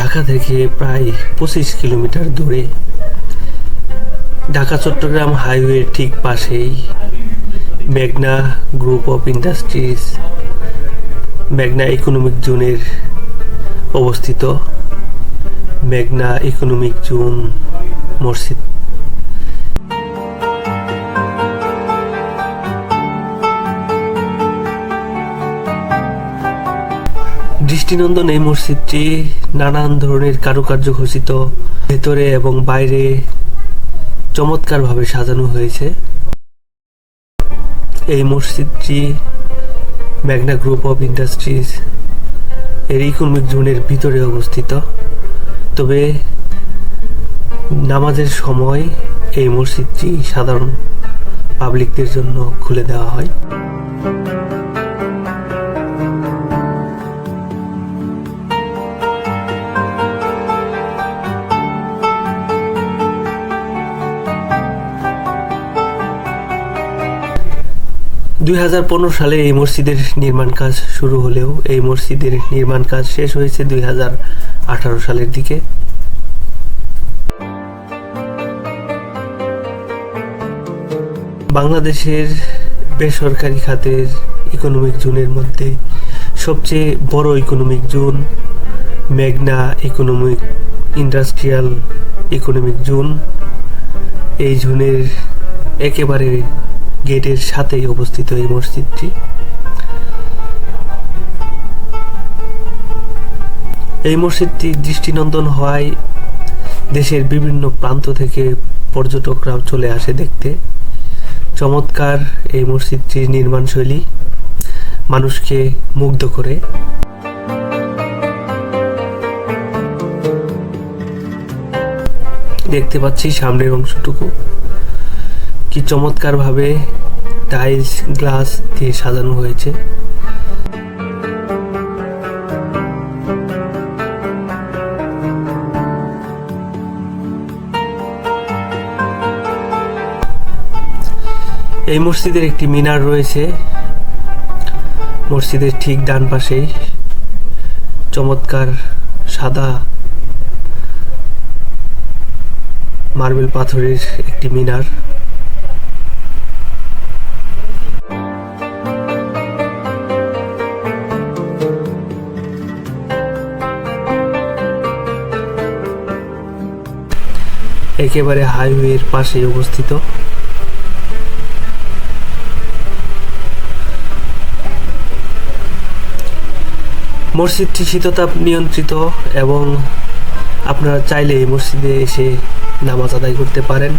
ঢাকা থেকে প্রায় 25 কিলোমিটার দূরে, ঢাকা চট্টগ্রাম হাইওয়ের ঠিক পাশেই মেঘনা গ্রুপ অফ ইন্ডাস্ট্রিজ, মেঘনা ইকোনমিক জোনের অবস্থিত মেঘনা ইকোনমিক জোন মসজিদ। দৃষ্টিনন্দন এই মসজিদটি নানান ধরনের কারুকার্য খচিত, ভেতরে এবং বাইরে চমৎকারভাবে সাজানো হয়েছে। এই মসজিদটি মেঘনা গ্রুপ অফ ইন্ডাস্ট্রিজ এর ইকোনমিক জোনের ভিতরে অবস্থিত। তবে নামাজের সময় এই মসজিদটি সাধারণ পাবলিকদের জন্য খুলে দেওয়া হয়। 2015 সালে এই মসজিদের নির্মাণ কাজ শুরু হলেও এই মসজিদের নির্মাণ কাজ শেষ হয়েছে 2018 সালের দিকে। বাংলাদেশের বেসরকারি খাতের ইকোনমিক জোনের মধ্যে সবচেয়ে বড় ইকোনমিক জোন মেঘনা ইকোনমিক ইন্ডাস্ট্রিয়াল ইকোনমিক জোন। এই জোনের একেবারে গেটের সাথেই অবস্থিত এই মসজিদটি। এই মসজিদটি দৃষ্টিনন্দন হওয়ায় দেশের বিভিন্ন প্রান্ত থেকে পর্যটকরা চলে আসে দেখতে। চমৎকার এই মসজিদটির নির্মাণশৈলী মানুষকে মুগ্ধ করে। দেখতে পাচ্ছি সামনের অংশটুকু কি চমৎকারভাবে টাইলস গ্লাস দিয়ে সাজানো হয়েছে। এই মসজিদের একটি মিনার রয়েছে। মসজিদের ঠিক ডান পাশেই চমৎকার সাদা মার্বেল পাথরের একটি মিনার। একেবারে হাইওয়ের পাশে অবস্থিত। মসজিদটি শীততাপ নিয়ন্ত্রিত এবং আপনারা চাইলে এই মসজিদে এসে নামাজ আদায় করতে পারেন।